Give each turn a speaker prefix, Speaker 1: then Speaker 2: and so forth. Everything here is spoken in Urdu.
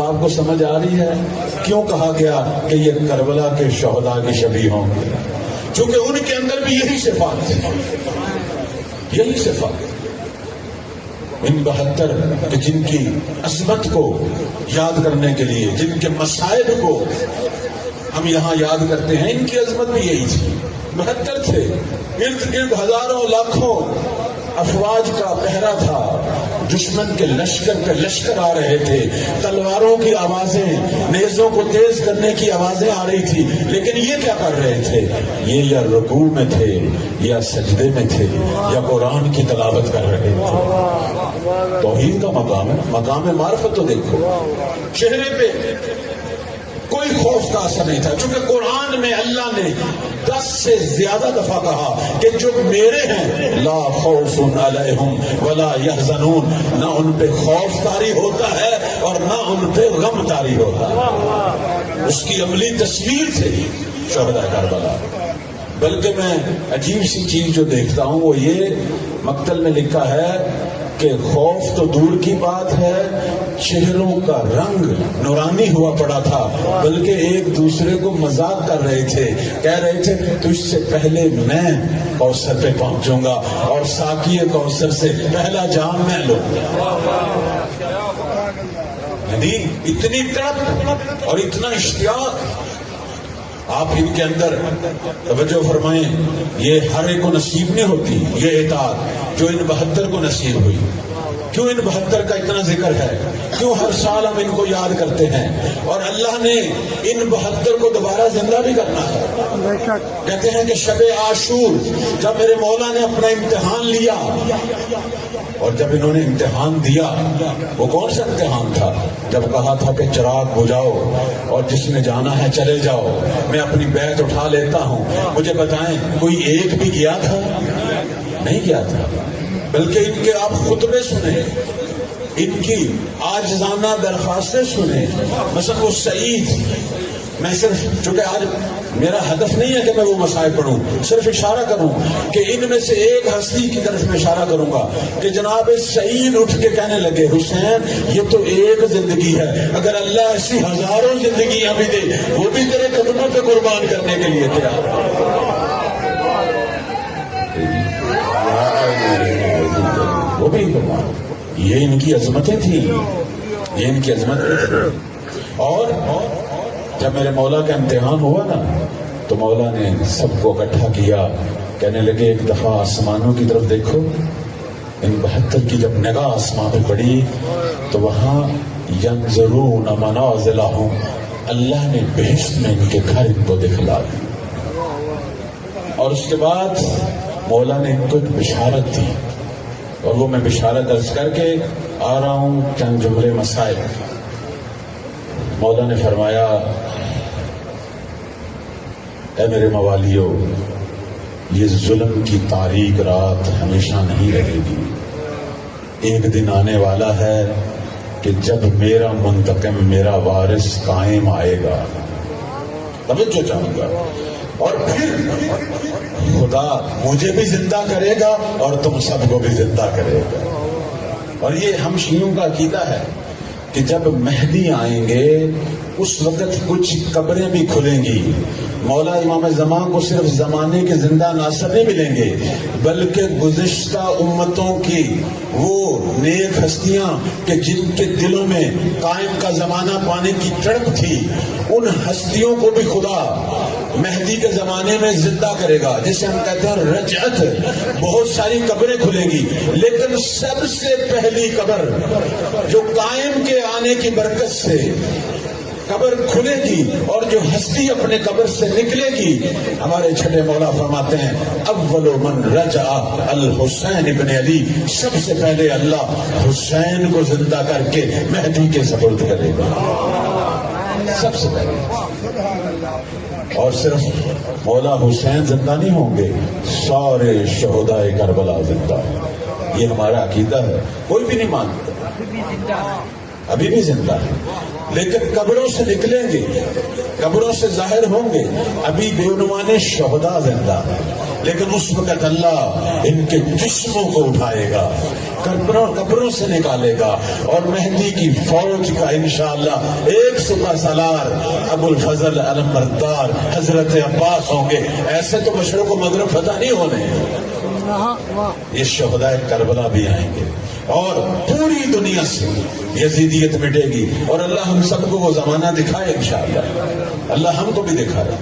Speaker 1: آپ کو سمجھ آ رہی ہے کیوں کہا گیا کہ یہ کربلا کے شہداء کی شبیہ ہوں گے؟ چونکہ ان کے اندر بھی یہی صفات تھی، یہی صفات، ان 72 کہ جن کی عظمت کو یاد کرنے کے لیے، جن کے مصائب کو ہم یہاں یاد کرتے ہیں، ان کی عظمت بھی یہی تھی۔ 72 تھے، ارد گرد ہزاروں لاکھوں افواج کا پہرا تھا، دشمن کے لشکر پہ لشکر آ رہے تھے، تلواروں کی آوازیں، نیزوں کو تیز کرنے کی آوازیں آ رہی تھی، لیکن یہ کیا کر رہے تھے؟ یہ یا رکوع میں تھے، یا سجدے میں تھے، یا قرآن کی تلاوت کر رہے تھے۔ توحید کا مقام ہے، مقام معرفت تو دیکھو، چہرے پہ کوئی خوف کا اثر نہیں تھا، چونکہ قرآن میں اللہ نے 10 سے زیادہ دفعہ کہا کہ جو میرے ہیں لا خوف علیہم ولا یحزنون، نہ ان پہ خوف طاری ہوتا ہے اور نہ ان پہ غم طاری ہوتا ہے۔ اس کی عملی تصویر تھی شہداء کربلا۔ بلکہ میں عجیب سی چیز جو دیکھتا ہوں وہ یہ مقتل میں لکھا ہے کہ خوف تو دور کی بات ہے، چہروں کا رنگ نورانی ہوا پڑا تھا، بلکہ ایک دوسرے کو مذاق کر رہے تھے، کہہ رہے تھے تجھ سے پہلے میں کوثر پہ پہنچوں گا اور ساقی کوثر سے پہلا جام میں لوں گا۔ یعنی اتنی تڑپ اور اتنا اشتیاق آپ ان کے اندر توجہ فرمائیں، یہ ہر ایک کو نصیب نہیں ہوتی یہ اطاعت جو ان 72 کو نصیب ہوئی۔ کیوں ان 72 کا اتنا ذکر ہے؟ کیوں ہر سال ہم ان کو یاد کرتے ہیں؟ اور اللہ نے ان 72 کو دوبارہ زندہ بھی کرنا ہے۔ کہتے ہیں کہ شب عاشور جب میرے مولا نے اپنا امتحان لیا، اور جب انہوں نے امتحان دیا، وہ کون سا امتحان تھا؟ جب کہا تھا کہ چراغ بجھاؤ اور جس نے جانا ہے چلے جاؤ، میں اپنی بیعت اٹھا لیتا ہوں، مجھے بتائیں کوئی ایک بھی گیا تھا؟ نہیں گیا تھا۔ بلکہ ان کے آپ خطبے سنیں، ان کی عاجزانہ درخواستیں سنیں۔ مثلا وہ سعید، میں صرف چونکہ آج میرا ہدف نہیں ہے کہ میں وہ مسائل پڑھوں، صرف اشارہ کروں کہ ان میں سے ایک ہستی کی طرف میں اشارہ کروں گا کہ جناب سعید اٹھ کے کہنے لگے حسین یہ تو ایک زندگی ہے، اگر اللہ ایسی ہزاروں زندگیاں بھی دے وہ بھی تیرے قدموں پہ قربان کرنے کے لیے تیار۔ وہ بھی یہ ان کی عظمتیں تھیں، یہ ان کی عظمتیں تھیں۔ اور جب میرے مولا کا امتحان ہوا نا تو مولا نے سب کو اکٹھا کیا، کہنے لگے ایک دفعہ آسمانوں کی طرف دیکھو۔ ان 72 کی جب نگاہ آسمان پہ پڑی تو وہاں ینظرون منازلہم، اللہ نے بہشت میں ان کے گھر ان کو دکھلا دی، اور اس کے بعد مولا نے ان کو ایک بشارت دی، اور وہ میں بشارت عرض کر کے آ رہا ہوں چند جملے مسائل۔ مولا نے فرمایا اے میرے موالیو، یہ ظلم کی تاریک رات ہمیشہ نہیں رہے گی، ایک دن آنے والا ہے کہ جب میرا منتقم، میرا وارث قائم آئے گا، توجہ چاہوں گا، اور پھر خدا مجھے بھی زندہ کرے گا اور تم سب کو بھی زندہ کرے گا۔ اور یہ ہم شیعوں کا عقیدہ ہے کہ جب مہدی آئیں گے اس وقت کچھ قبریں بھی کھلیں گی، مولا امام زمان کو صرف زمانے کے زندہ ناصر نہیں ملیں گے بلکہ گزشتہ امتوں کی وہ نیک ہستیاں کہ جن کے دلوں میں قائم کا زمانہ پانے کی تڑپ تھی، ان ہستیوں کو بھی خدا مہدی کے زمانے میں زندہ کرے گا، جسے ہم کہتے ہیں رجعت۔ بہت ساری قبریں کھلیں گی، لیکن سب سے پہلی قبر جو قائم کے آنے کی برکت سے قبر کھلے گی اور جو ہستی اپنے قبر سے نکلے گی، ہمارے چھٹے مولا فرماتے ہیں اول من رجع الحسین ابن علی، سب سے پہلے اللہ حسین کو زندہ کر کے مہدی کے سپرد کرے گا، سب سے پہلے۔ اور صرف مولا حسین زندہ نہیں ہوں گے، سارے شہداء کربلا زندہ، یہ ہمارا عقیدہ ہے، کوئی بھی نہیں مانتا، ابھی بھی زندہ ہے، لیکن قبروں سے نکلیں گے، قبروں سے ظاہر ہوں گے، ابھی بے عنوان شہداء زندہ، لیکن اس وقت اللہ ان کے جسموں کو اٹھائے گا، قبروں سے نکالے گا، اور مہدی کی فوج کا انشاءاللہ ایک سپہ سالار ابو الفضل علمبردار حضرت عباس ہوں گے۔ ایسے تو مشرق و مغرب فتح نہیں ہونے، یہ شہداء کربلا بھی آئیں گے، اور پوری دنیا سے یزیدیت مٹے گی، اور اللہ ہم سب کو وہ زمانہ دکھائے انشاءاللہ، اللہ ہم کو بھی دکھائے۔